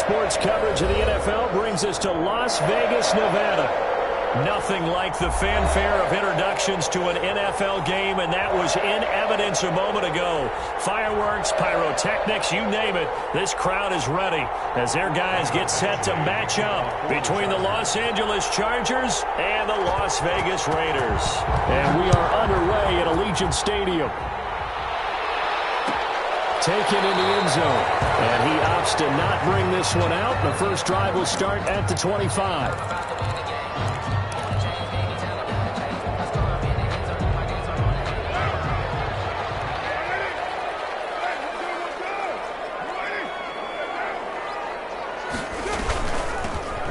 sports coverage of the NFL brings us to Las Vegas, Nevada. Nothing like the fanfare of introductions to an NFL game, and that was in evidence a moment ago. Fireworks, pyrotechnics, you name it, this crowd is ready as their guys get set to match up between the Los Angeles Chargers and the Las Vegas Raiders. And we are underway at Allegiant Stadium. Taken in the end zone, and he opts to not bring this one out. The first drive will start at the 25.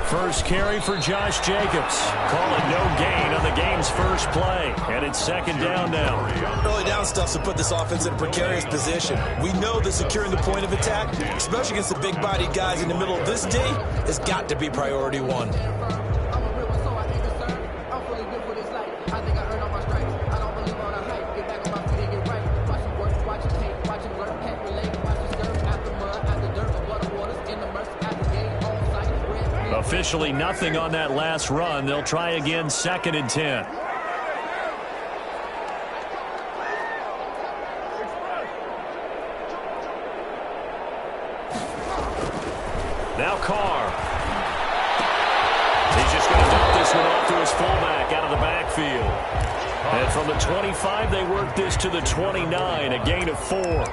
First carry for Josh Jacobs. Call it no gain on the game's first play. And it's second down now. Early down stuff to put this offense in a precarious position. We know that securing the point of attack, especially against the big-bodied guys in the middle of this D, has got to be priority one. Officially nothing on that last run. They'll try again, second and 10. Now Carr. He's just going to dump this one off to his fullback out of the backfield. And from the 25, they work this to the 29, a gain of 4.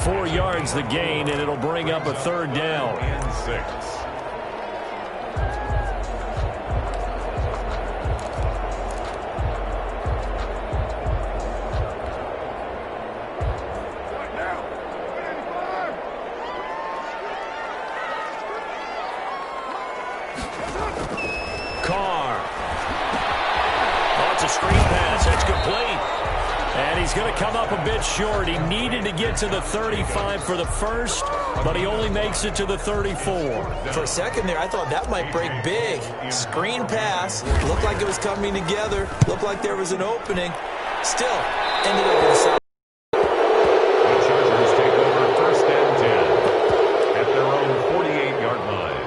4 yards the gain, and it'll bring up a third down. And 6. Short. He needed to get to the 35 for the first, but he only makes it to the 34. For a second there, I thought that might break big. Screen pass. Looked like it was coming together. Looked like there was an opening. Still, ended up with a side. The Chargers take over first and 10 at their own 48-yard line.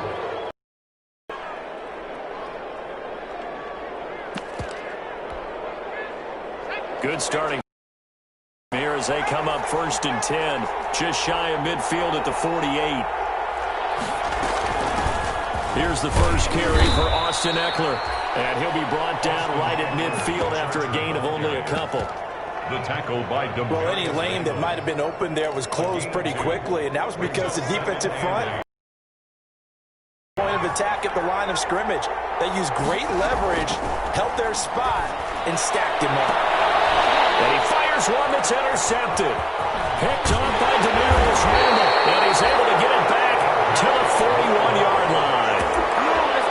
Good starting here as they come up first and 10, just shy of midfield at the 48. Here's the first carry for Austin Ekeler, and he'll be brought down right at midfield after a gain of only a couple. The tackle by DeMar. Well, any lane that might have been open there was closed pretty quickly, and that was because the defensive front point of attack at the line of scrimmage. They used great leverage, held their spot, and stacked him up. And he fires one that's intercepted. Picked off by Demarius Randall. And he's able to get it back to the 41-yard line.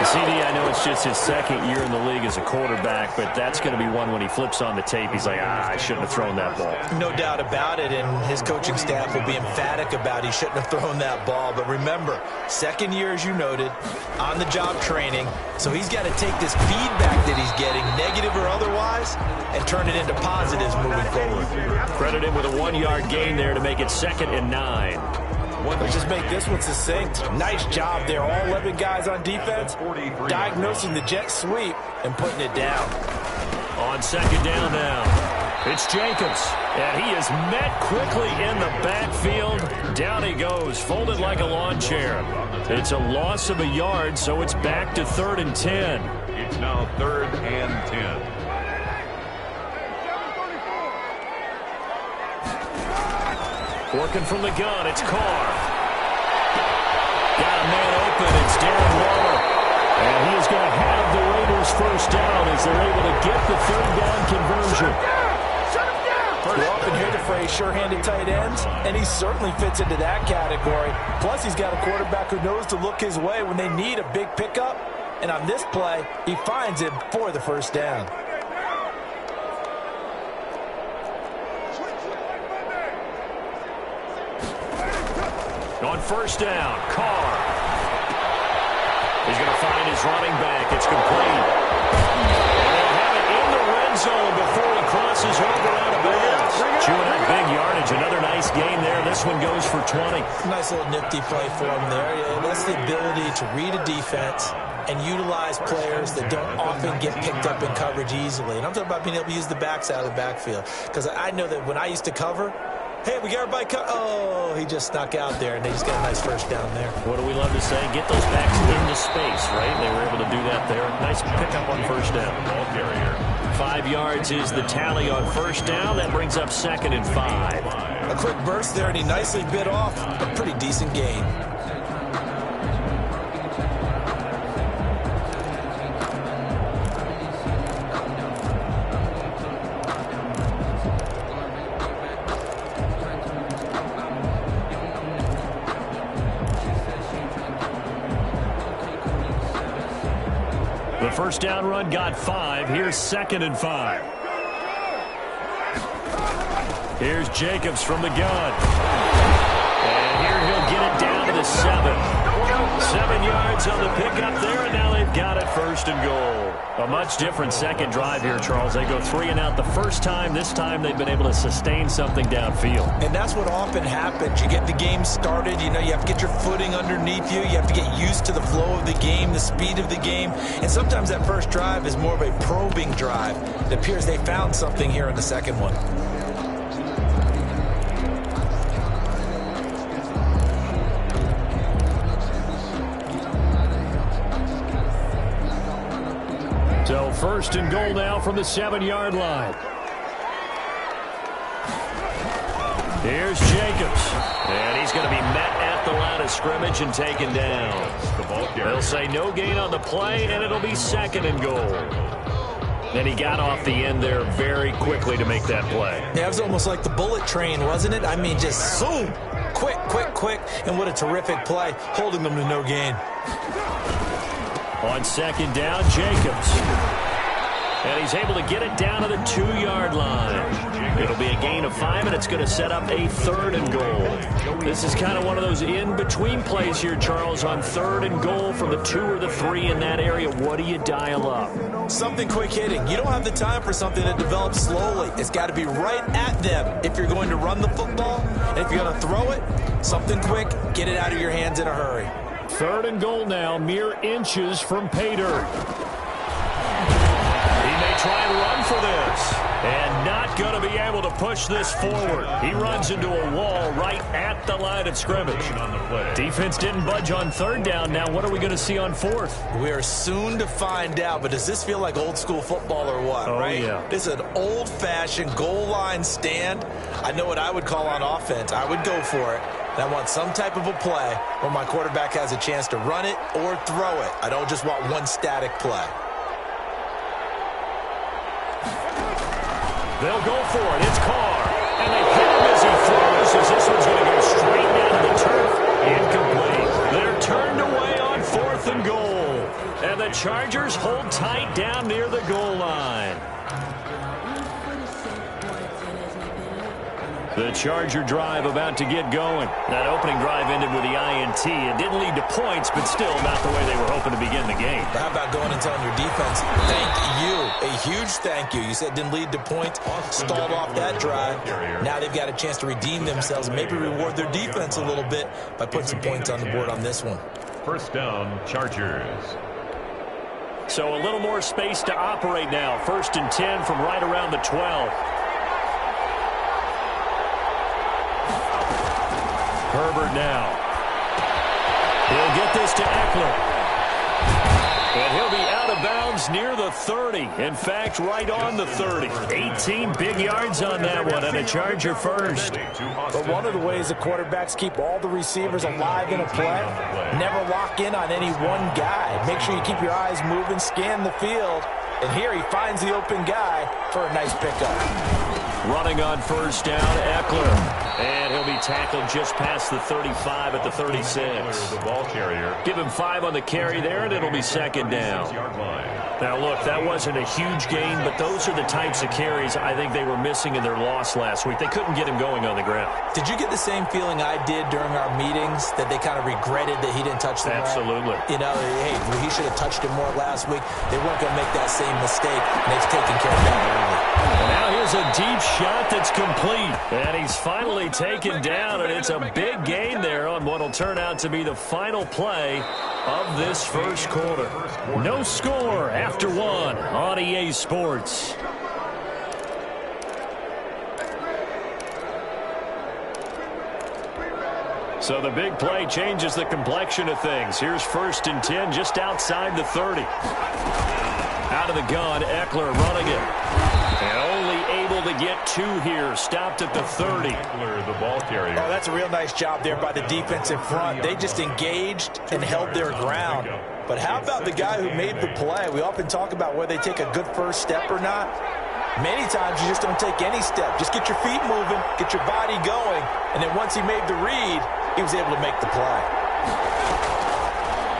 CD, I know it's just his second year in the league as a quarterback, but that's going to be one when he flips on the tape. He's like, I shouldn't have thrown that ball. No doubt about it, and his coaching staff will be emphatic about he shouldn't have thrown that ball. But remember, second year, as you noted, on-the-job training, so he's got to take this feedback that he's getting, negative or otherwise, and turn it into positives moving forward. Credit him with a 1-yard gain there to make it second and 9. Let's just make this one succinct. Nice job there. All 11 guys on defense diagnosing the jet sweep and putting it down. On second down now, it's Jacobs. And he is met quickly in the backfield. Down he goes, folded like a lawn chair. It's a loss of a yard, so it's back to third and 10. It's now third and 10. Working from the gun, it's Carr. Got a man open, it's Darren Waller. And he is going to have the Raiders first down as they're able to get the third down conversion. We often hear the phrase sure-handed tight ends, and he certainly fits into that category. Plus, he's got a quarterback who knows to look his way when they need a big pickup. And on this play, he finds it for the first down. On first down, Carr. He's going to find his running back. It's complete. And they'll have it in the red zone before he crosses over out of bounds. Chewing up big yardage. Another nice gain there. This this one goes for 20. Nice little nifty play for him there. Yeah, that's the ability to read a defense and utilize players that don't often get picked up in coverage easily. And I'm talking about being able to use the backside of the backfield. Because I know that when I used to cover, hey, we got everybody oh, he just snuck out there, and they just got a nice first down there. What do we love to say? Get those backs into space, right? They were able to do that there. Nice pickup on first down. Ball carrier. 5 yards is the tally on first down. That brings up 2nd and 5. A quick burst there, and he nicely bit off a pretty decent gain. The first down run got 5. Here's 2nd and 5. Here's Jacobs from the gun. And here he'll get it down to the 7. 7 yards on the pickup there, and now they've got it 1st and goal. A much different second drive here, Charles. They go 3 and out the first time. This time they've been able to sustain something downfield. And that's what often happens. You get the game started. You know, you have to get your footing underneath you. You have to get used to the flow of the game, the speed of the game. And sometimes that first drive is more of a probing drive. It appears they found something here in the second one. So 1st and goal now from the 7-yard line. Here's Jacobs. And he's going to be met at the line of scrimmage and taken down. The ball carrier. They'll say no gain on the play, and it'll be 2nd and goal. And he got off the end there very quickly to make that play. Yeah, it was almost like the bullet train, wasn't it? I mean, just zoom. Quick, quick, quick. And what a terrific play, holding them to no gain. On 2nd down, Jacobs. And he's able to get it down to the 2-yard line. It'll be a gain of 5, and it's going to set up a 3rd and goal. This is kind of one of those in-between plays here, Charles, on 3rd and goal from the 2 or the 3 in that area. What do you dial up? Something quick hitting. You don't have the time for something that develops slowly. It's got to be right at them if you're going to run the football. And if you're going to throw it, something quick, get it out of your hands in a hurry. 3rd and goal now, mere inches from pay dirt. He may try and run for this, and not going to be able to push this forward. He runs into a wall right at the line of scrimmage. Defense didn't budge on 3rd down. Now what are we going to see on 4th? We are soon to find out, but does this feel like old school football or what, right? Yeah. This is an old-fashioned goal line stand. I know what I would call on offense. I would go for it. I want some type of a play where my quarterback has a chance to run it or throw it. I don't just want one static play. They'll go for it. It's Carr. And they hit him as he throws, as this one's going to go straight down to the turf. Incomplete. They're turned away on 4th and goal. And the Chargers hold tight down near the goal line. The Charger drive about to get going. That opening drive ended with the INT. It didn't lead to points, but still not the way they were hoping to begin the game. How about going and telling your defense, thank you, a huge thank you. You said it didn't lead to points, stalled off that drive. Now they've got a chance to redeem themselves and maybe reward their defense a little bit by putting some points on the board on this one. 1st down, Chargers. So a little more space to operate now. 1st and 10 from right around the 12. Herbert now. He'll get this to Eckler. And he'll be out of bounds near the 30. In fact, right on the 30. 18 big yards on that one, and a Charger first. But one of the ways the quarterbacks keep all the receivers alive in a play, never lock in on any one guy. Make sure you keep your eyes moving, scan the field. And here he finds the open guy for a nice pickup. Running on 1st down, Eckler. And he'll be tackled just past the 35 at the 36. The ball carrier. Give him 5 on the carry there, and it'll be 2nd down. Now, look, that wasn't a huge gain, but those are the types of carries I think they were missing in their loss last week. They couldn't get him going on the ground. Did you get the same feeling I did during our meetings, that they kind of regretted that he didn't touch the ball? Absolutely. You know, hey, he should have touched it more last week. They weren't going to make that same mistake, and they've taken care of that early. And now here's a deep shot that's complete. And he's finally taken down, and it's a big gain there on what will turn out to be the final play of this first quarter. No score after one on EA Sports. So the big play changes the complexion of things. Here's 1st and 10 just outside the 30. Out of the gun, Eckler running it. And only able to get 2 here. Stopped at the 30. Eckler, the ball carrier. Oh, that's a real nice job there by the defense in front. They just engaged and held their ground. But how about the guy who made the play? We often talk about whether they take a good first step or not. Many times you just don't take any step. Just get your feet moving, get your body going, and then once he made the read, he was able to make the play.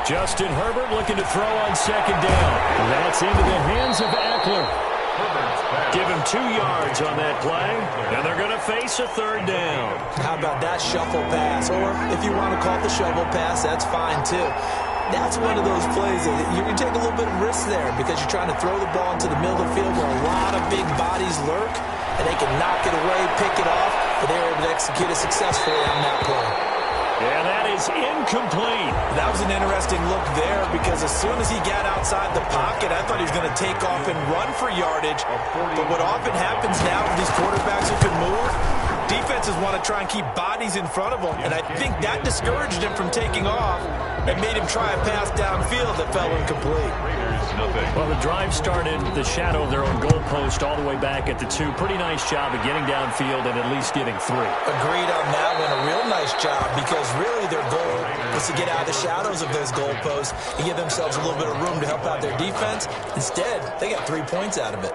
Justin Herbert looking to throw on 2nd down. That's into the hands of Eckler. Give him 2 yards on that play, and they're going to face a 3rd down. How about that shuffle pass? Or if you want to call it the shovel pass, that's fine too. That's one of those plays that you can take a little bit of risk there because you're trying to throw the ball into the middle of the field where a lot of big bodies lurk, and they can knock it away, pick it off, but they were able to execute it successfully on that play. And that is incomplete. That was an interesting look there because as soon as he got outside the pocket, I thought he was going to take off and run for yardage. But what often happens now with these quarterbacks who can move, defenses want to try and keep bodies in front of them, and I think that discouraged him from taking off and made him try a pass downfield that fell incomplete. Well, the drive started the shadow of their own goalpost all the way back at the 2. Pretty nice job of getting downfield and at least getting 3. Agreed on that one. A real nice job because really their goal was to get out of the shadows of those goalposts and give themselves a little bit of room to help out their defense. Instead, they got 3 points out of it.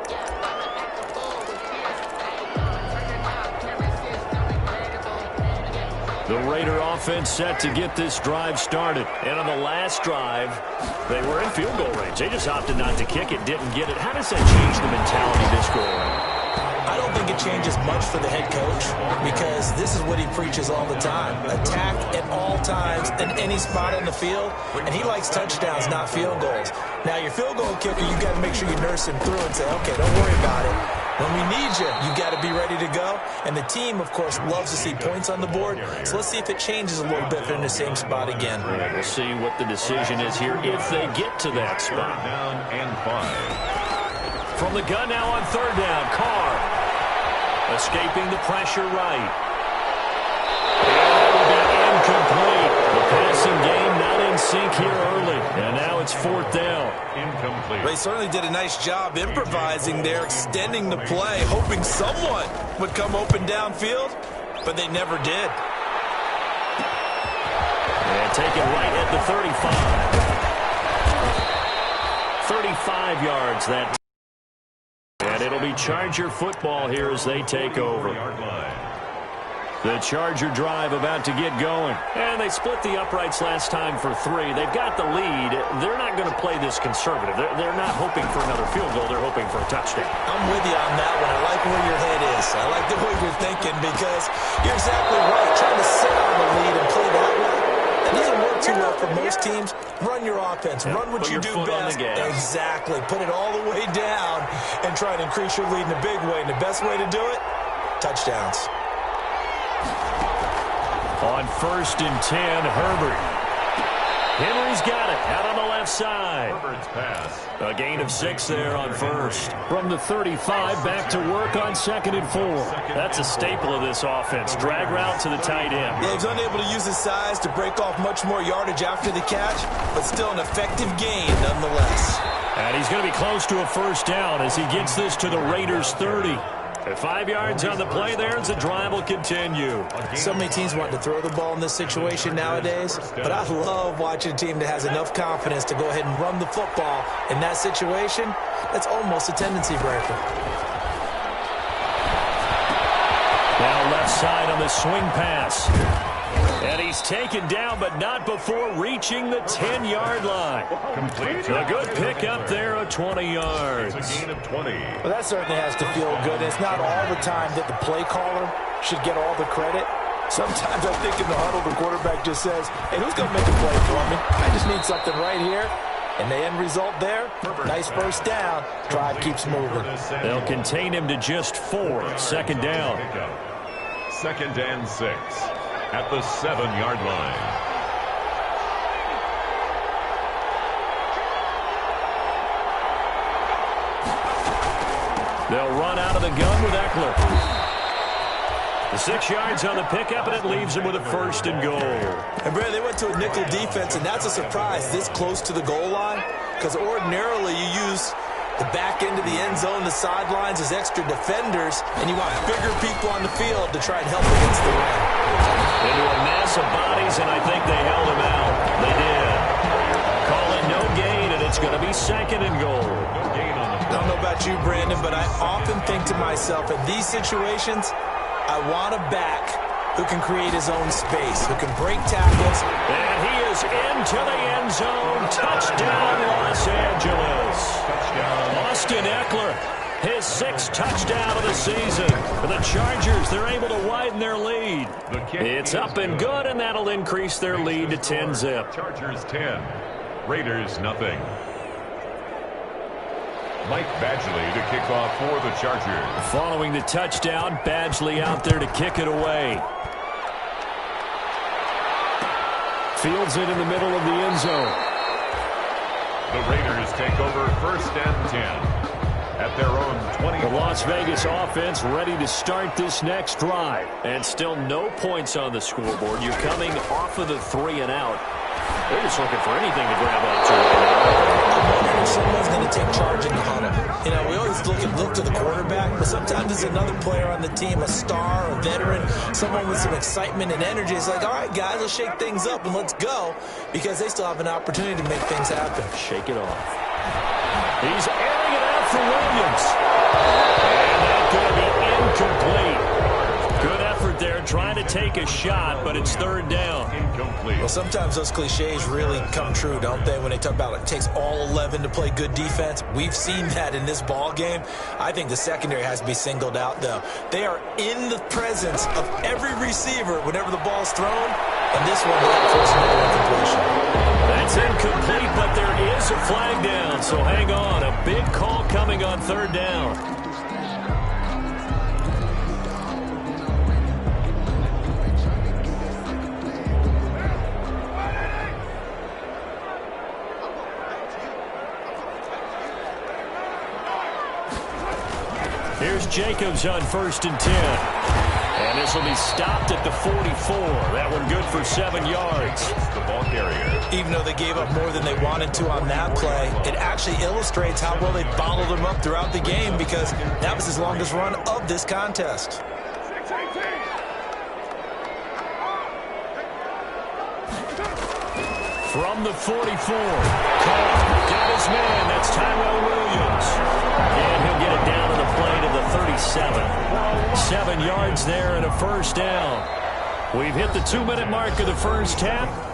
The Raider offense set to get this drive started. And on the last drive, they were in field goal range. They just opted not to kick it, didn't get it. How does that change the mentality this go around? I don't think it changes much for the head coach because this is what he preaches all the time. Attack at all times in any spot on the field, and he likes touchdowns, not field goals. Now, your field goal kicker, you got to make sure you nurse him through and say, okay, don't worry about it. When we need you, you got to be ready to go. And the team, of course, loves to see points on the board. So let's see if it changes a little bit if they're in the same spot again. Right, we'll see what the decision is here if they get to that spot. Down and 5. From the gun now on 3rd down, Carr escaping the pressure right. And that will be incomplete. The passing game not in sync here early. And now it's 4th down. Incomplete. They certainly did a nice job improvising there, extending the play, hoping someone would come open downfield, but they never did. And taken right at the 35. 35 yards that time. And it'll be Charger football here as they take over. The Charger drive about to get going. And they split the uprights last time for 3. They've got the lead. They're not going to play this conservative. They're not hoping for another field goal. They're hoping for a touchdown. I'm with you on that one. I like where your head is. I like the way you're thinking because you're exactly right. Trying to sit on the lead and play that way, that doesn't work too well for most teams. Run your offense. Run what you do best. Exactly. Put it all the way down and try to increase your lead in a big way. And the best way to do it, touchdowns. On 1st and 10, Herbert. Henry's got it out on the left side. Herbert's pass. A gain of 6 there on 1st. From the 35, back to work on 2nd and 4. That's a staple of this offense. Drag route to the tight end. Yeah, he's unable to use his size to break off much more yardage after the catch, but still an effective gain nonetheless. And he's going to be close to a 1st down as he gets this to the Raiders' 30. At 5 yards on the play there as the drive will continue. So many teams want to throw the ball in this situation nowadays, but I love watching a team that has enough confidence to go ahead and run the football. In that situation, that's almost a tendency breaker. Now left side on the swing pass. And he's taken down, but not before reaching the 10-yard line. Complete. A good pick up there of 20 yards. It's a gain of 20. Well, that certainly has to feel good. It's not all the time that the play caller should get all the credit. Sometimes I think in the huddle, the quarterback just says, hey, who's going to make a play for me? I just need something right here. And the end result there, nice first down. Drive keeps moving. They'll contain him to just 4. Second down. Second and 6 at the 7-yard line. They'll run out of the gun with Eckler. The 6 yards on the pickup, and it leaves him with a first and goal. And, Brad, they went to a nickel defense, and that's a surprise this close to the goal line, because ordinarily you use the back end of the end zone, the sidelines as extra defenders, and you want bigger people on the field to try and help against the run. Into a mass of bodies, and I think they held him out. They did. Call it no gain, and it's going to be second and goal. No gain on the I don't know about you, Brandon, but I often think to myself, in these situations, I want a back who can create his own space, who can break tackles. And he is into the end zone. Touchdown, Los Angeles. touchdown. Austin Eckler, his 6th touchdown of the season. For the Chargers, they're able to widen their lead. It's up and good, and that'll increase their lead to 10-zip. Chargers 10, Raiders nothing. Mike Badgley to kick off for the Chargers. Following the touchdown, Badgley out there to kick it away. Fields it in the middle of the end zone. The Raiders take over first and 10 at their own 20. The Las Vegas offense ready to start this next drive. And still no points on the scoreboard. You're coming off of the 3 and out. They're just looking for anything to grab onto right now. I'm wondering if someone's going to take charge in the huddle. You know, we always look to the quarterback, but sometimes it's another player on the team, a star, a veteran, someone with some excitement and energy. It's like, all right, guys, let's shake things up and let's go, because they still have an opportunity to make things happen. Shake it off. He's airing it out for Williams. And that's going to be incomplete. Good effort there, trying to take a shot, but it's third down. Incomplete. Well, sometimes those cliches really come true, don't they, when they talk about it takes all 11 to play good defense. We've seen that in this ball game. I think the secondary has to be singled out, though. They are in the presence of every receiver whenever the ball's thrown, and this one will force another incompletion. That's incomplete, but there is a flag down, so hang on. A big call coming on third down. Here's Jacobs on first and 10. And this will be stopped at the 44. That one good for 7 yards. The ball carrier. Even though they gave up more than they wanted to on that play, it actually illustrates how well they bottled them up throughout the game, because that was his longest run of this contest. From the 44, got his man. That's Tyrell Williams. And he'll get it down to the play to the 37. 7 yards there and a first down. We've hit the 2-minute mark of the first half.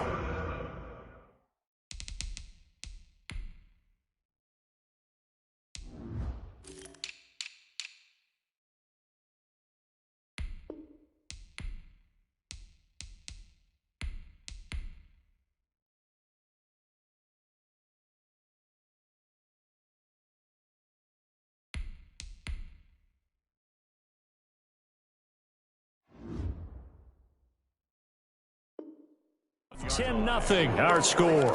Ten 0 our score.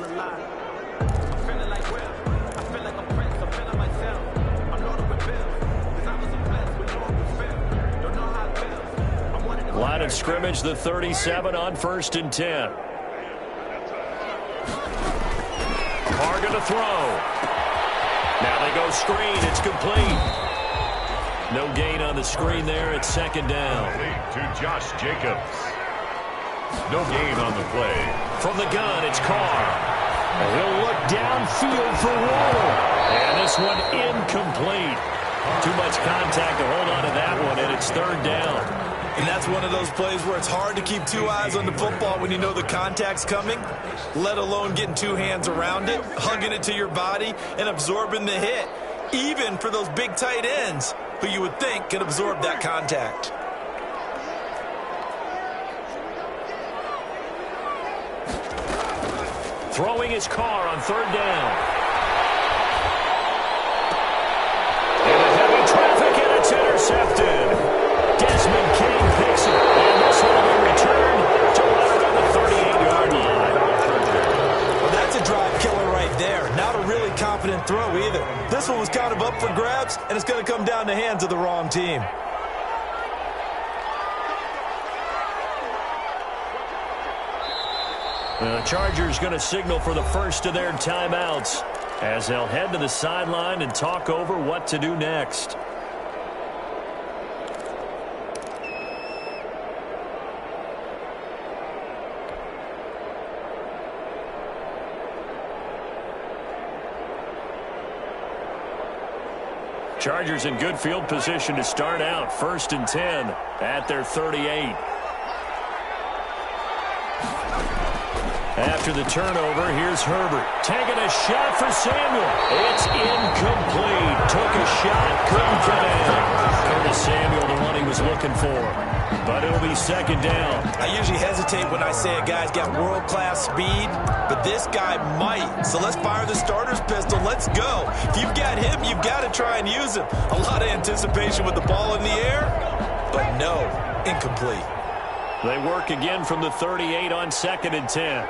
Line of scrimmage, the 37 on first and 10. Carr going to throw. Now they go screen. It's complete. No gain on the screen there. It's second down. To Josh Jacobs. No gain on the play. From the gun, it's Carr. And he'll look downfield for Waddle. And this one incomplete. Too much contact to hold on to that one, and it's third down. And that's one of those plays where it's hard to keep two eyes on the football when you know the contact's coming, let alone getting two hands around it, hugging it to your body, and absorbing the hit, even for those big tight ends who you would think can absorb that contact. Throwing his car on third down. Traffic, and it's intercepted. Desmond King picks it, and this will be returned to right around the 38-yard line. Well, that's a drive killer right there. Not a really confident throw either. This one was kind of up for grabs, and it's going to come down the hands of the wrong team. The Chargers going to signal for the first of their timeouts as they'll head to the sideline and talk over what to do next. Chargers in good field position to start out. 1st and 10 at their 38. After the turnover, here's Herbert. Taking a shot for Samuel. It's incomplete. Took a shot, couldn't get in. Curtis Samuel, the one he was looking for. But it'll be 2nd down. I usually hesitate when I say a guy's got world-class speed, but this guy might. So let's fire the starter's pistol. Let's go. If you've got him, you've got to try and use him. A lot of anticipation with the ball in the air, but no, incomplete. They work again from the 38 on 2nd and 10.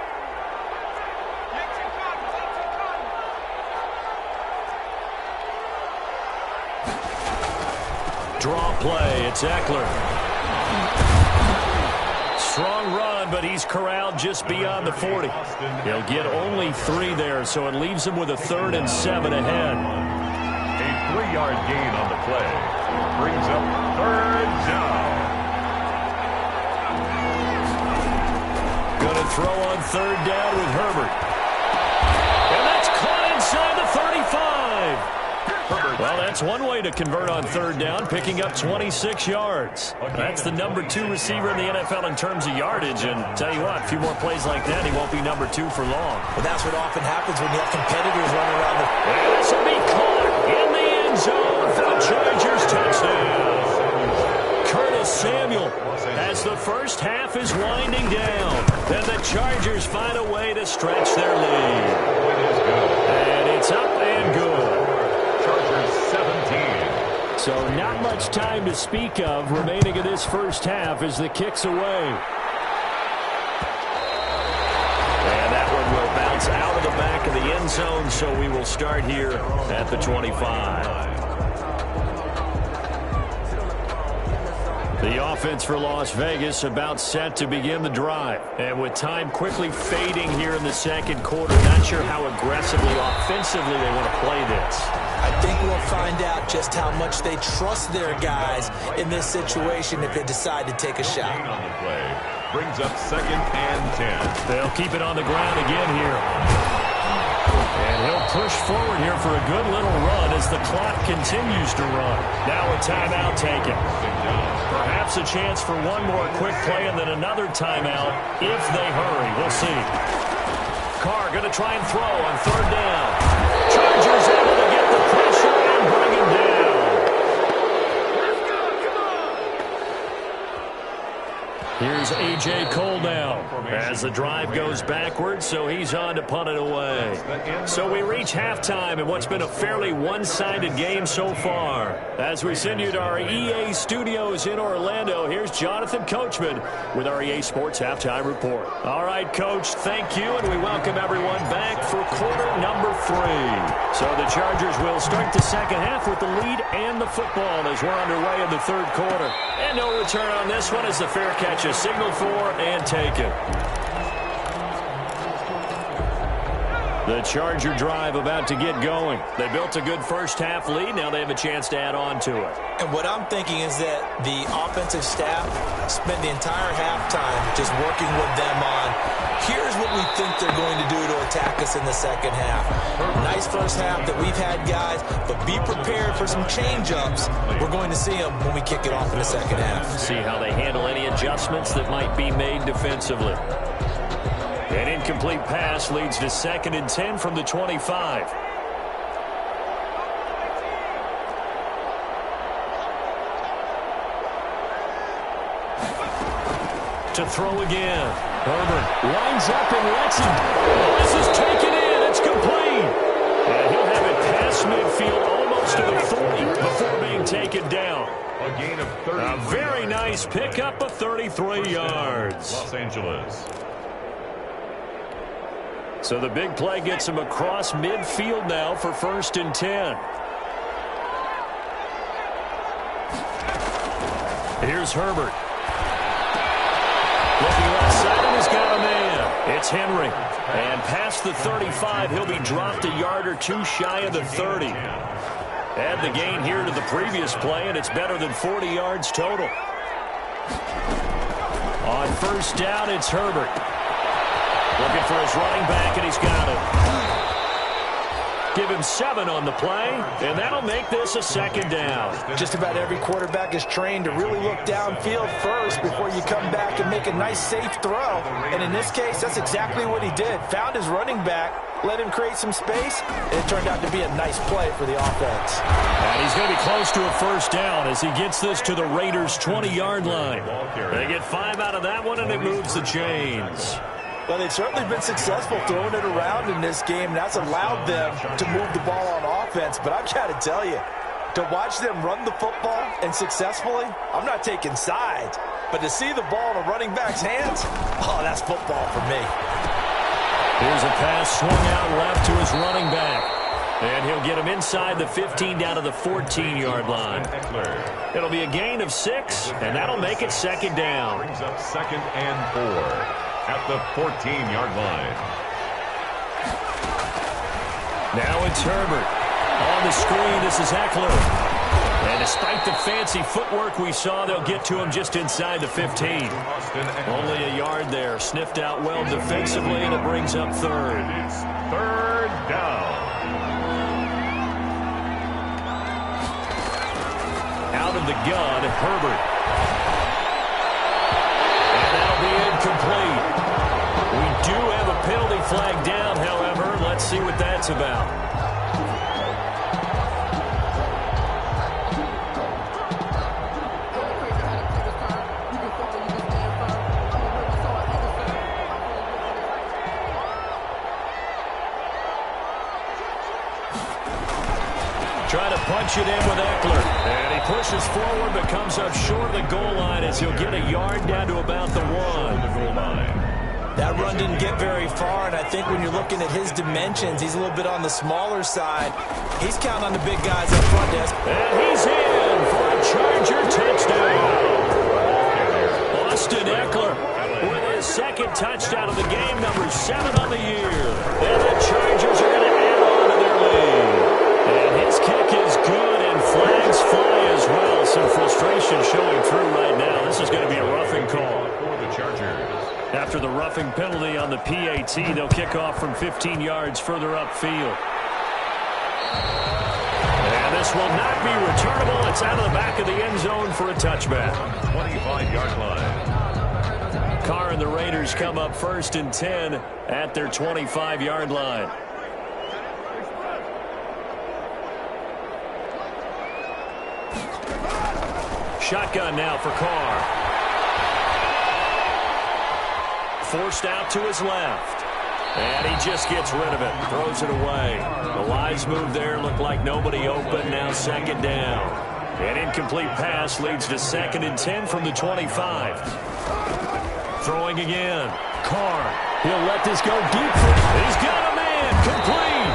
Draw play, it's Eckler. Strong run, but he's corralled just beyond the 40. He'll get only 3 there, so it leaves him with a 3rd and 7 ahead. A 3-yard gain on the play brings up 3rd down. Going to throw on 3rd down with Herbert. And that's caught inside the 35. Well, that's one way to convert on 3rd down, picking up 26 yards. That's the number 2 receiver in the NFL in terms of yardage. And tell you what, a few more plays like that, he won't be number 2 for long. Well, that's what often happens when you have competitors running around the... And this will be caught in the end zone for the Chargers touchdown. Curtis Samuel, as the first half is winding down, then the Chargers find a way to stretch their lead. And it's up and good. Chargers 17. So not much time to speak of remaining in this first half as the kick's away. And that one will bounce out of the back of the end zone, so we will start here at the 25. The offense for Las Vegas about set to begin the drive. And with time quickly fading here in the 2nd quarter, not sure how aggressively, offensively they want to play this. I think we'll find out just how much they trust their guys in this situation if they decide to take a shot. On the play brings up 2nd and 10. They'll keep it on the ground again here. And he'll push forward here for a good little run as the clock continues to run. Now a timeout taken. Perhaps a chance for one more quick play and then another timeout if they hurry. We'll see. Carr going to try and throw on 3rd down. Chargers able to get the pressure and bring him down. Here's A.J. Cole now as the drive goes backwards, so he's on to punt it away. So we reach halftime in what's been a fairly one-sided game so far. As we send you to our EA studios in Orlando, here's Jonathan Coachman with our EA Sports Halftime Report. All right, Coach, thank you, and we welcome everyone back for quarter number 3. So the Chargers will start the 2nd half with the lead and the football as we're underway in the 3rd quarter. And no return on this one as the fair catch is signaled for and taken. The Charger drive about to get going. They built a good first half lead. Now they have a chance to add on to it. And what I'm thinking is that the offensive staff spent the entire halftime just working with them on Here's what we think they're going to do to attack us in the second half. Nice first half that we've had, guys, but be prepared for some change-ups. We're going to see them when we kick it off in the second half. See how they handle any adjustments that might be made defensively. An incomplete pass leads to 2nd and 10 from the 25. To throw again. Herbert lines up and lets it. This is taken in. It's complete. And he'll have it past midfield almost to the 40 before being taken down. A gain of 30. A very nice pickup of 33 yards. Los Angeles. So the big play gets him across midfield now for 1st and 10. Here's Herbert. Looking left side, and he's got a man. It's Henry. And past the 35, he'll be dropped a yard or two shy of the 30. Add the gain here to the previous play, and it's better than 40 yards total. On 1st down, it's Herbert. Looking for his running back, and he's got it. Give him 7 on the play, and that'll make this a 2nd down. Just about every quarterback is trained to really look downfield first before you come back and make a nice, safe throw. And in this case, that's exactly what he did. Found his running back, let him create some space, and it turned out to be a nice play for the offense. And he's going to be close to a 1st down as he gets this to the Raiders' 20-yard line. They get 5 out of that one, and it moves the chains. Well, they've certainly been successful throwing it around in this game, and that's allowed them to move the ball on offense. But I've got to tell you, to watch them run the football and successfully, I'm not taking sides. But to see the ball in a running back's hands, oh, that's football for me. Here's a pass swung out left to his running back. And he'll get him inside the 15 down to the 14-yard line. It'll be a gain of 6, and that'll make it 2nd down. Brings up 2nd and 4. At the 14-yard line. Now it's Herbert. On the screen, this is Eckler. And despite the fancy footwork we saw, they'll get to him just inside the 15. Only a yard there. Sniffed out well defensively, and it brings up 3rd. It's 3rd down. Out of the gun, Herbert. And that'll be incomplete. We do have a penalty flag down, however. Let's see what that's about. Trying to punch it in with Eckler. And he pushes forward but comes up short of the goal line as he'll get a yard down to about the 1. The goal line. That run didn't get very far, and I think when you're looking at his dimensions, he's a little bit on the smaller side. He's counting on the big guys up front desk. And he's in for a Charger touchdown. Austin Eckler with his 2nd touchdown of the game, number 7 on the year. And the Chargers are going to add on to their lead. And his kick is good, and flags fly as well. Some frustration showing through right now. This is going to be a roughing call. For the Chargers. After the roughing penalty on the PAT, they'll kick off from 15 yards further upfield. And this will not be returnable. It's out of the back of the end zone for a touchback. 25-yard line. Carr and the Raiders come up 1st and 10 at their 25-yard line. Shotgun now for Carr. Forced out to his left. And he just gets rid of it. Throws it away. The wise move there. Looked like nobody open. Now 2nd down. An incomplete pass leads to 2nd and 10 from the 25. Throwing again. Carr. He'll let this go deep. He's got a man. Complete.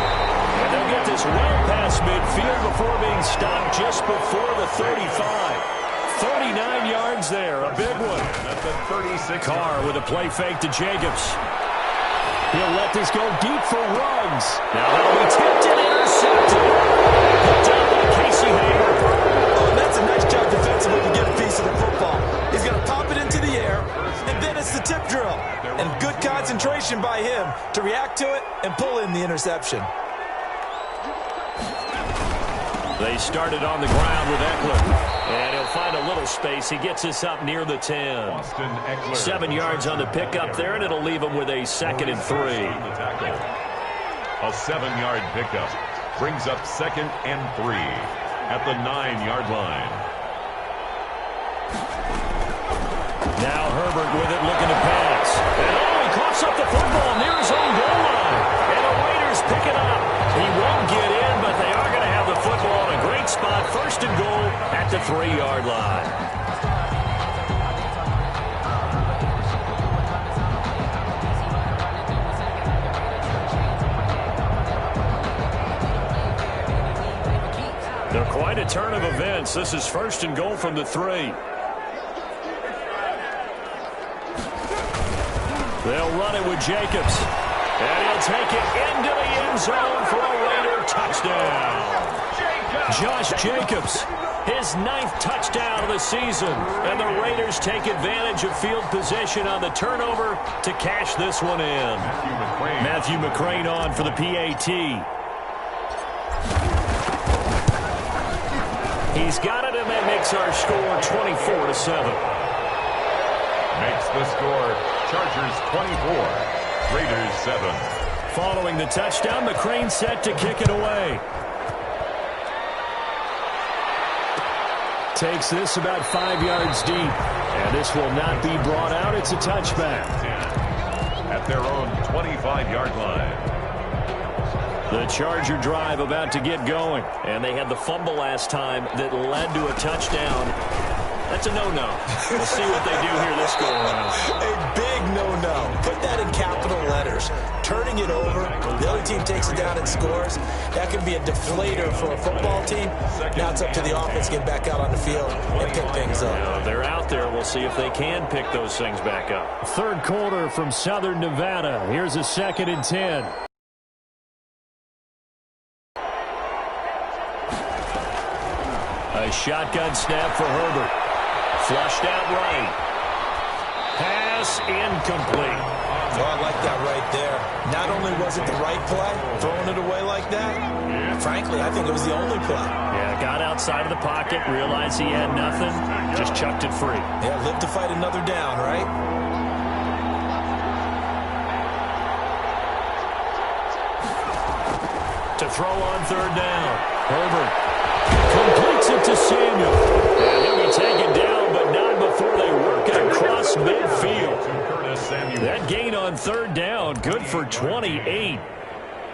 And they'll get this well past midfield before being stopped just before the 35. 39 yards there, a big one. At the 36. Carr with a play fake to Jacobs. He'll let this go deep for Ruggs. Now that'll be tipped and intercepted. Picked up by Casey Hayward. Oh, that's a nice job defensively to get a piece of the football. He's going to pop it into the air, and then it's the tip drill. And good concentration to react to it and pull in the interception. They started on the ground with Eckler. And he'll find a little space. He gets us up near the 10. 7 yards on the pickup there, and it'll leave him with a 2nd and 3. A 7-yard pickup brings up 2nd and 3 at the 9-yard line. Now Herbert with it, looking to pass. And he coughs up the football near his own goal line. And the Raiders pick it up. He won't get in, but they are going to have the football in a great spot. 1st and goal at the 3-yard line. They're quite a turn of events. This is 1st and goal from the 3. They'll run it with Jacobs. And he'll take it into the end zone for a Raider touchdown. Josh Jacobs, his 9th touchdown of the season. And the Raiders take advantage of field position on the turnover to cash this one in. Matthew McCrane on for the PAT. He's got it, and that makes our score 24-7. Makes the score Chargers 24, Raiders 7. Following the touchdown, McCrane set to kick it away. Takes this about 5 yards deep. And this will not be brought out. It's a touchback. At their own 25-yard line. The Charger drive about to get going. And they had the fumble last time that led to a touchdown. That's a no-no. We'll see what they do here this go-around. A big no-no. Put that in capital letters. Turning it over, the other team takes it down and scores. That can be a deflator for a football team. Now it's up to the offense to get back out on the field and pick things up. They're out there. We'll see if they can pick those things back up. 3rd quarter from Southern Nevada. Here's a 2nd and 10. A shotgun snap for Herbert. Flushed out right. Pass incomplete. Oh, I like that right there. Not only was it the right play, throwing it away like that, frankly, I think it was the only play. Yeah, got outside of the pocket, realized he had nothing, just chucked it free. Yeah, live to fight another down, right? To throw on 3rd down. Herbert completes it to Samuel. And he'll be taken down, but not before they work it across midfield. That gain on 3rd down, good for 28.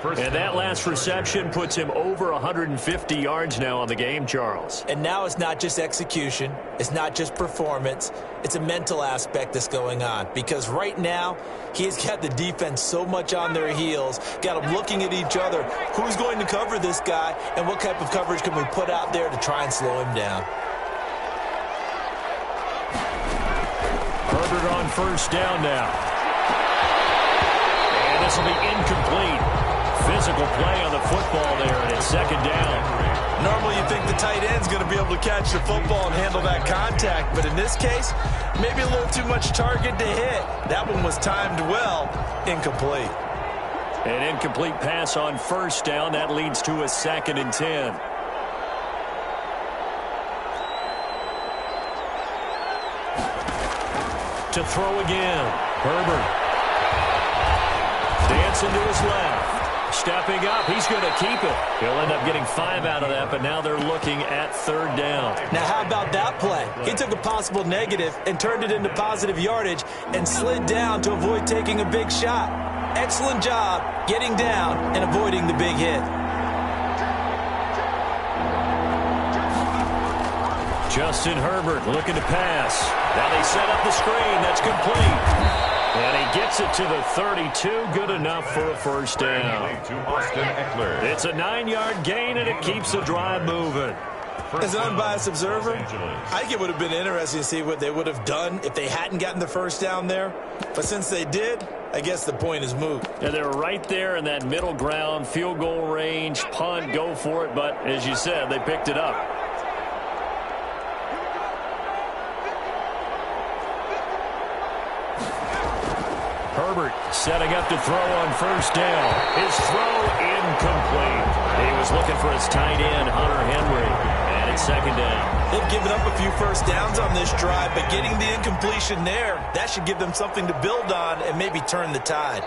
And that last reception puts him over 150 yards now on the game, Charles. And now it's not just execution. It's not just performance. It's a mental aspect that's going on. Because right now, he's got the defense so much on their heels, got them looking at each other. Who's going to cover this guy, and what type of coverage can we put out there to try and slow him down? Herbert on 1st down now. And this will be incomplete. Physical play on the football there, and it's 2nd down. Normally you think the tight end's going to be able to catch the football and handle that contact, but in this case, maybe a little too much target to hit. That one was timed well, incomplete. An incomplete pass on 1st down. That leads to a 2nd and 10. To throw again. Herbert. Dancing to his left. Stepping up, he's going to keep it. He'll end up getting 5 out of that, but now they're looking at 3rd down. Now, how about that play? He took a possible negative and turned it into positive yardage and slid down to avoid taking a big shot. Excellent job getting down and avoiding the big hit. Justin Herbert looking to pass. Now they set up the screen. That's complete. And he gets it to the 32. Good enough for a 1st down. To Austin Eckler. It's a 9-yard gain, and it keeps the drive moving. As an unbiased observer, I think it would have been interesting to see what they would have done if they hadn't gotten the 1st down there. But since they did, I guess the point is moot. Yeah, they were right there in that middle ground, field goal range, punt, go for it. But as you said, they picked it up. Herbert setting up to throw on first down. His throw incomplete. He was looking for his tight end, Hunter Henry. And it's second down. They've given up a few first downs on this drive, but getting the incompletion there, that should give them something to build on and maybe turn the tide.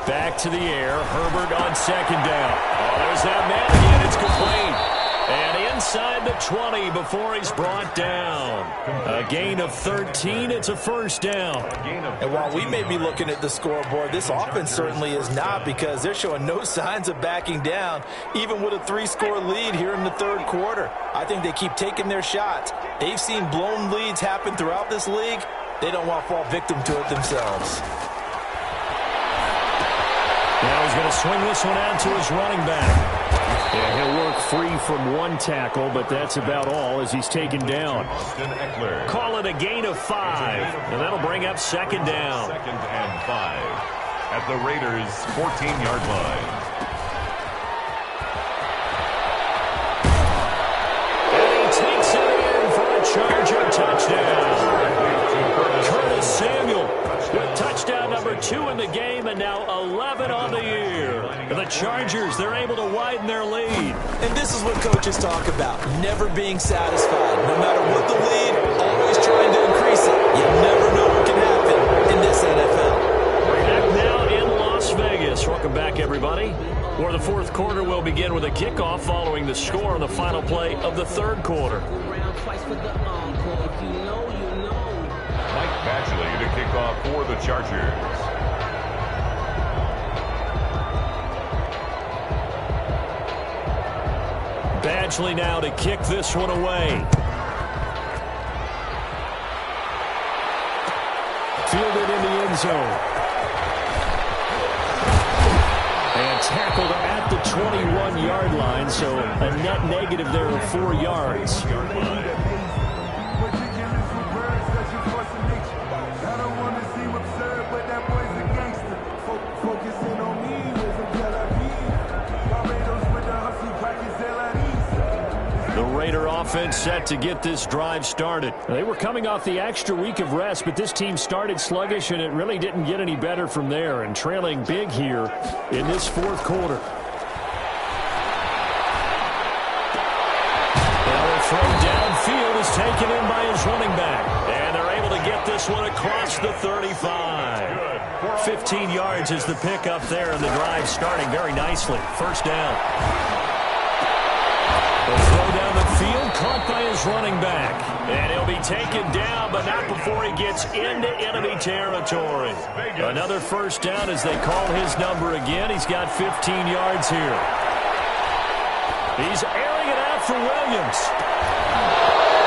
Back to the air. Herbert on second down. Oh, there's that man again. It's complete. And inside the 20 before he's brought down. A gain of 13. It's a first down. And while we may be looking at the scoreboard, this offense certainly is not, because they're showing no signs of backing down, even with a 3-score lead here in the third quarter. I think they keep taking their shots. They've seen blown leads happen throughout this league. They don't want to fall victim to it themselves. Now he's going to swing this one out to his running back. Yeah, he'll work free from one tackle, but that's about all as he's taken down. Call it a gain of 5, and that'll bring up second down. Second and 5 at the Raiders' 14-yard line. And he takes it in for a Charger touchdown. Curtis Samuel with touchdown number 2 in the game, and now 11 on the year. The Chargers, they're able to widen their lead. And this is what coaches talk about, never being satisfied. No matter what the lead, always trying to increase it. You never know what can happen in this NFL. Back now in Las Vegas. Welcome back, everybody. Where the fourth quarter will begin with a kickoff following the score on the final play of the third quarter. Mike Badgley to kick off for the Chargers. Badgley now to kick this one away. Fielded in the end zone. And tackled at the 21-yard line, so a net negative there of 4 yards. Raider offense set to get this drive started. They were coming off the extra week of rest, but this team started sluggish, and it really didn't get any better from there, and trailing big here in this fourth quarter. Now the throw downfield is taken in by his running back, and they're able to get this one across the 35. 15 yards is the pickup there, and the drive starting very nicely. First down. The throw down the field, caught by his running back. And he'll be taken down, but not before he gets into enemy territory. Another first down as they call his number again. He's got 15 yards here. He's airing it out for Williams.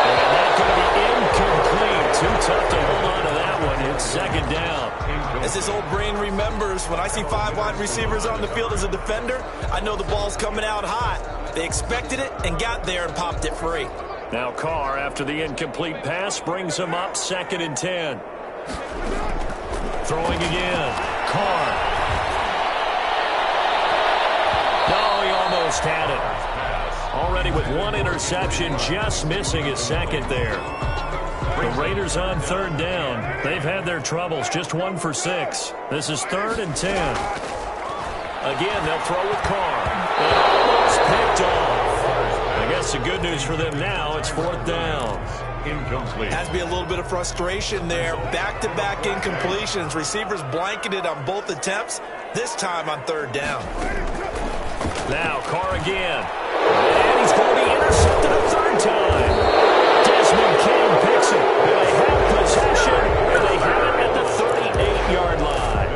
And that's going to be incomplete. Too tough to hold on to that one. It's second down. As his old brain remembers, when I see 5 wide receivers on the field as a defender, I know the ball's coming out hot. They expected it and got there and popped it free. Now Carr, after the incomplete pass, brings him up 2nd and 10. Throwing again. Carr. No, he almost had it. Already with 1 interception, just missing his second there. The Raiders on third down. They've had their troubles, just 1 for 6. This is 3rd and 10. Again, they'll throw with Carr. And almost picked off. I guess the good news for them now, it's 4th down. Incomplete. Has to be a little bit of frustration there. Back-to-back incompletions. Receivers blanketed on both attempts, this time on 3rd down. Now Carr again. And he's going to be intercepted a 3rd time. Desmond King picks it. And they have possession, and they have it at the 38-yard line.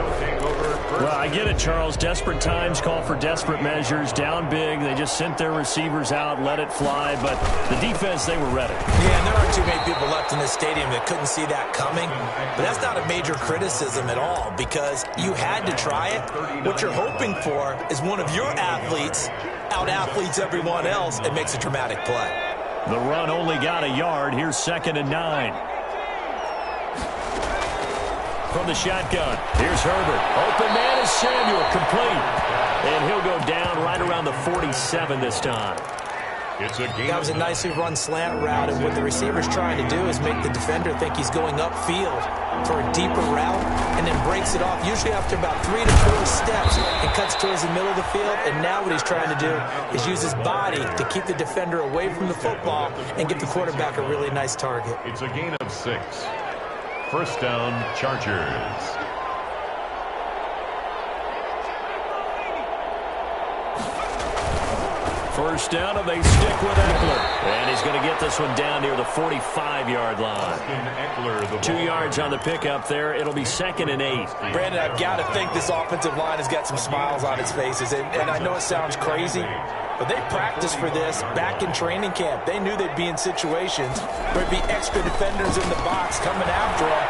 Well, I get it, Charles. Desperate times call for desperate measures. Down big. They just sent their receivers out, let it fly. But the defense, they were ready. Yeah, and there aren't too many people left in this stadium that couldn't see that coming. But that's not a major criticism at all, because you had to try it. What you're hoping for is one of your athletes out-athletes everyone else and makes a dramatic play. The run only got a yard. Here's 2nd and 9. From the shotgun, here's Herbert. Open man is Samuel, complete. And he'll go down right around the 47 this time. It's a gain. That was a nicely run slant route, and what the receiver's trying to do is make the defender think he's going upfield for a deeper route, and then breaks it off, usually after about 3 to 4 steps, and cuts towards the middle of the field. And now what he's trying to do is use his body to keep the defender away from the football and give the quarterback a really nice target. It's a gain of 6. First down, Chargers. First down, and they stick with Eckler. And he's going to get this one down near the 45-yard line. Eckler, 2 yards on the pickup there. It'll be 2nd and 8. Brandon, I've got to think this offensive line has got some smiles on its faces. And I know it sounds crazy, but they practiced for this back in training camp. They knew they'd be in situations where there'd be extra defenders in the box coming after them,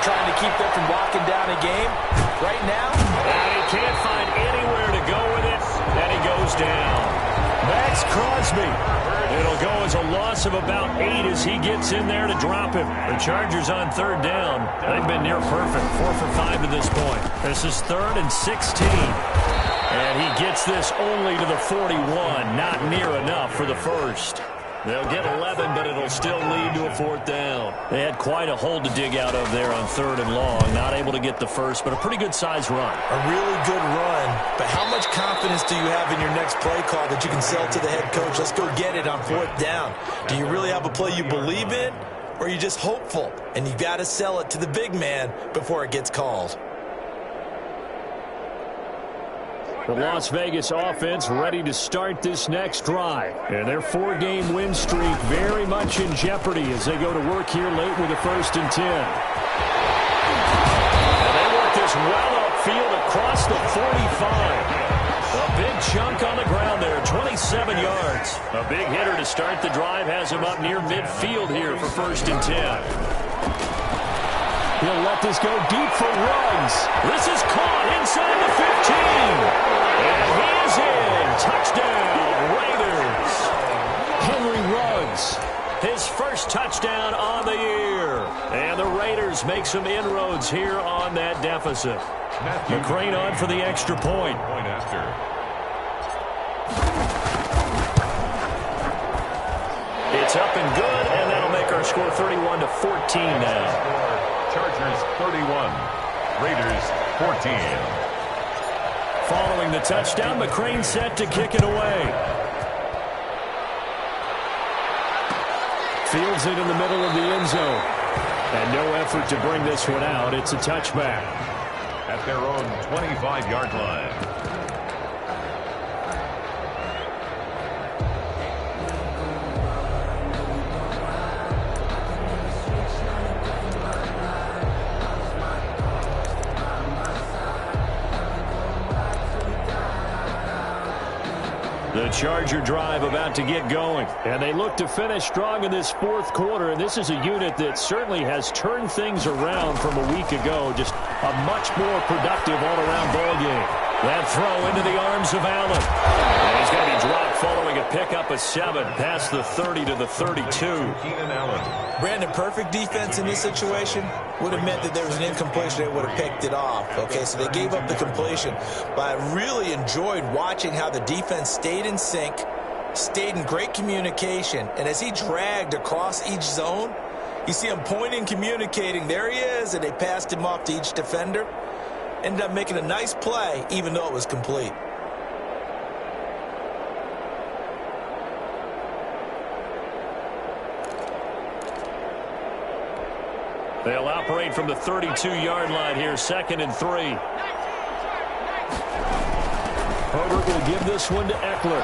trying to keep them from walking down a game. Right now, and he can't find anywhere to go with it, and he goes down. Max Crosby. It'll go as a loss of about 8 as he gets in there to drop him. The Chargers on 3rd down. They've been near perfect. 4 for 5 to this point. This is 3rd and 16. And he gets this only to the 41. Not near enough for the first. They'll get 11, but it'll still lead to a 4th down. They had quite a hole to dig out of there on 3rd and long. Not able to get the first, but a pretty good-sized run. A really good run, but how much confidence do you have in your next play call that you can sell to the head coach? Let's go get it on 4th down. Do you really have a play you believe in, or are you just hopeful? And you got to sell it to the big man before it gets called. The Las Vegas offense ready to start this next drive. And their 4-game win streak very much in jeopardy as they go to work here late with a 1st and 10. And they work this well upfield across the 45. A big chunk on the ground there, 27 yards. A big hitter to start the drive has him up near midfield here for 1st and 10. He'll let this go deep for Ruggs. This is caught inside the 15. And he is in. Touchdown, Raiders. Henry Ruggs, his first touchdown on the year. And the Raiders make some inroads here on that deficit. McCrane on for the extra point. Point after. It's up and good, and that'll make our score 31-14 now. Chargers 31, Raiders 14. Following the touchdown, McCrane set to kick it away. Fields it in the middle of the end zone. And no effort to bring this one out. It's a touchback. At their own 25-yard line. The Charger drive about to get going. And they look to finish strong in this 4th quarter. And this is a unit that certainly has turned things around from a week ago. Just a much more productive all-around ball game. That throw into the arms of Allen. And he's going to be dropped following a pickup of 7 past the 30 to the 32. Keenan Allen. Brandon, perfect defense in this situation would have meant that there was an incompletion. They would have picked it off. Okay, so they gave up the completion. But I really enjoyed watching how the defense stayed in sync, stayed in great communication. And as he dragged across each zone, you see him pointing, communicating. There he is, and they passed him off to each defender. Ended up making a nice play, even though it was complete. They'll operate from the 32-yard line here, 2nd and 3. Herbert will give this one to Eckler.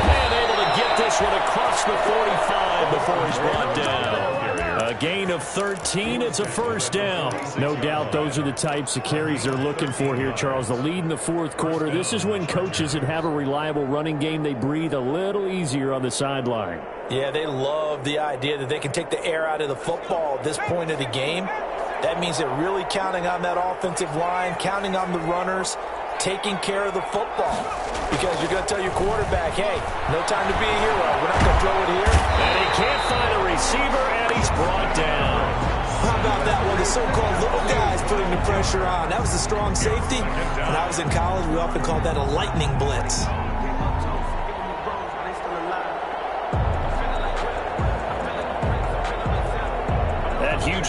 And able to get this one across the 45 before he's brought down. A gain of 13. It's a 1st down. No doubt those are the types of carries they're looking for here, Charles. The lead in the 4th quarter. This is when coaches that have a reliable running game, they breathe a little easier on the sideline. Yeah, they love the idea that they can take the air out of the football at this point of the game. That means they're really counting on that offensive line, counting on the runners, taking care of the football. Because you're going to tell your quarterback, hey, no time to be a hero. We're not going to throw it here. And he can't find a receiver, and he's brought down. How about that one? The so-called little guys putting the pressure on. That was a strong safety. When I was in college, we often called that a lightning blitz.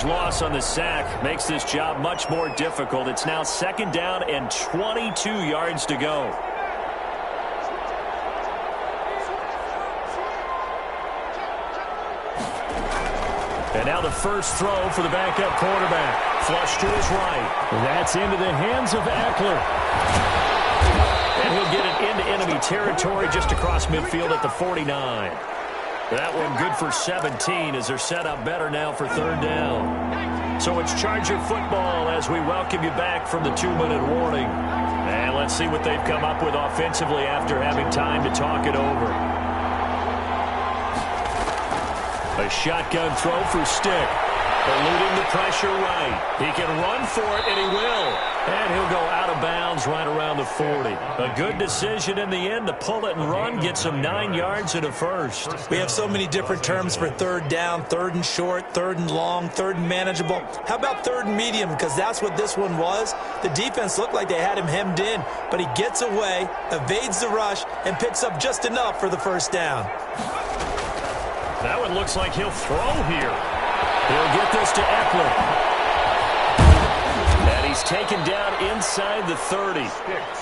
loss on the sack makes this job much more difficult. It's now 2nd down and 22 yards to go. And now the first throw for the backup quarterback. Flush to his right. That's into the hands of Eckler. And he'll get it into enemy territory just across midfield at the 49. That one good for 17 as they're set up better now for 3rd down. So it's Charger football as we welcome you back from the 2-minute warning. And let's see what they've come up with offensively after having time to talk it over. A shotgun throw for Stick. Eluding the pressure right. He can run for it, and he will. And he'll go out of bounds right around the 40. A good decision in the end to pull it and run, get some 9 yards and a first. We have so many different terms for 3rd down, 3rd and short, 3rd and long, 3rd and manageable. How about 3rd and medium? Because that's what this one was. The defense looked like they had him hemmed in, but he gets away, evades the rush, and picks up just enough for the 1st down. That one looks like he'll throw here. He'll get this to Eckler. And he's taken down inside the 30.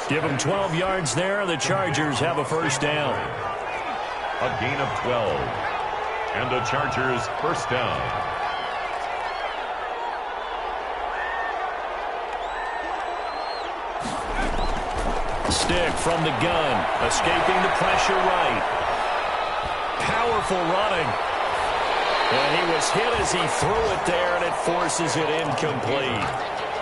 Give him 12 yards there. The Chargers have a 1st down. A gain of 12. And the Chargers 1st down. Stick from the gun. Escaping the pressure right. Powerful running. And he was hit as he threw it there, and it forces it incomplete.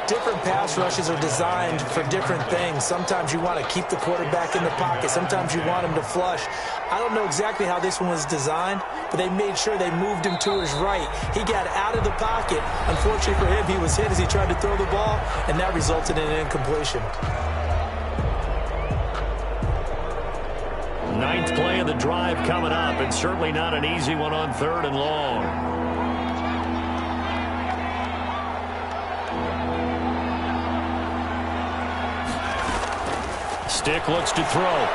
Different pass rushes are designed for different things. Sometimes you want to keep the quarterback in the pocket. Sometimes you want him to flush. I don't know exactly how this one was designed, but they made sure they moved him to his right. He got out of the pocket. Unfortunately for him, he was hit as he tried to throw the ball, and that resulted in an incompletion. 9th play of the drive coming up, and certainly not an easy one on 3rd and long. Stick looks to throw.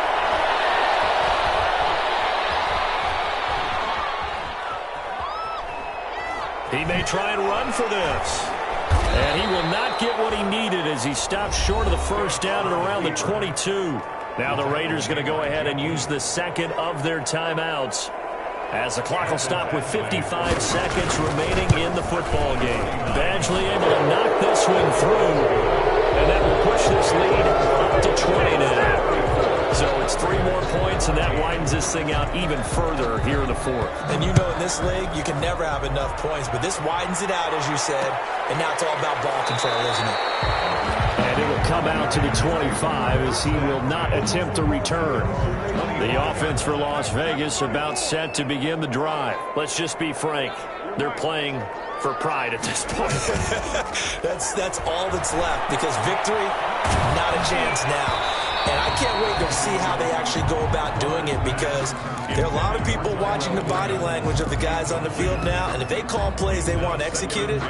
He may try and run for this. And he will not get what he needed as he stops short of the 1st down at around the 22. Now the Raiders going to go ahead and use the 2nd of their timeouts as the clock will stop with 55 seconds remaining in the football game. Badgley able to knock this one through, and that will push this lead up to 20 now. So it's 3 more points, and that widens this thing out even further here in the 4th. And you know in this league, you can never have enough points, but this widens it out, as you said, and now it's all about ball control, isn't it? And it will come out to the 25 as he will not attempt to return. The offense for Las Vegas about set to begin the drive. Let's just be frank. They're playing for pride at this point. That's all that's left because victory, not a chance now. And I can't wait to see how they actually go about doing it because there are a lot of people watching the body language of the guys on the field now. And if they call plays they want executed,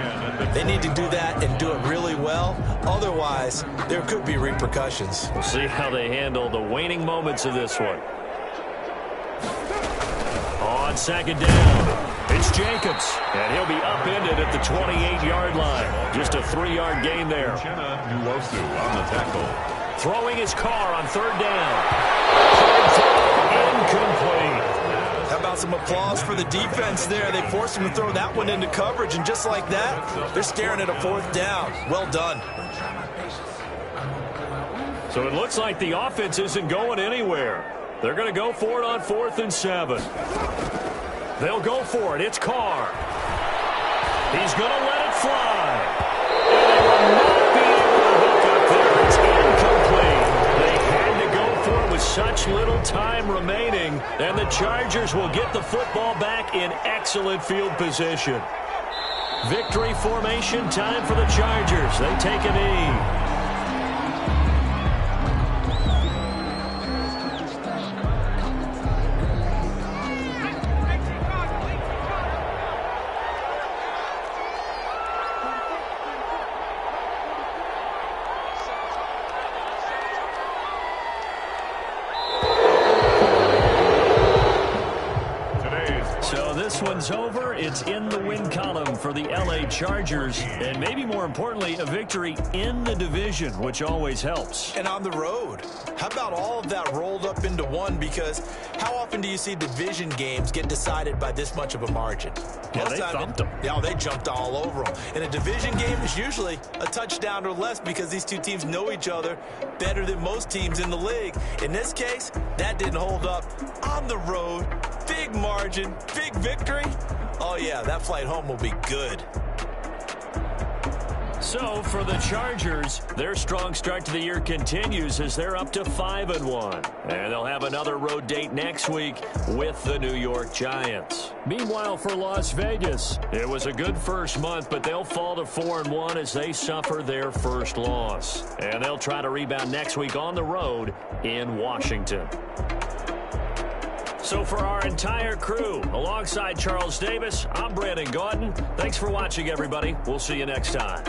they need to do that and do it really well. Otherwise, there could be repercussions. We'll see how they handle the waning moments of this one. On 2nd down, it's Jacobs. And he'll be upended at the 28-yard line. Just a 3-yard gain there. Uchenna Nwosu on the tackle. Throwing his car on 3rd down. Incomplete. How about some applause for the defense there? They forced him to throw that one into coverage, and just like that, they're staring at a 4th down. Well done. So it looks like the offense isn't going anywhere. They're going to go for it on 4th and 7. They'll go for it. It's Carr. He's going to let it fly. And they will not be able to hook up there. It's incomplete. They had to go for it with such little time remaining. And the Chargers will get the football back in excellent field position. Victory formation time for the Chargers. They take a knee. season's over, it's in the win column for the LA Chargers. And maybe more importantly, a victory in the division, which always helps. And on the road. How about all of that rolled up into one? Because how often do you see division games get decided by this much of a margin? Yeah, they thumped them. Yeah, they jumped all over them. And a division game is usually a touchdown or less because these two teams know each other better than most teams in the league. In this case, that didn't hold up. On the road, big margin, big victory. Oh, yeah, that flight home will be good. So for the Chargers, their strong start to the year continues as they're up to 5-1. And they'll have another road date next week with the New York Giants. Meanwhile, for Las Vegas, it was a good first month, but they'll fall to 4-1 as they suffer their first loss. And they'll try to rebound next week on the road in Washington. So for our entire crew, alongside Charles Davis, I'm Brandon Gaudin. Thanks for watching, everybody. We'll see you next time.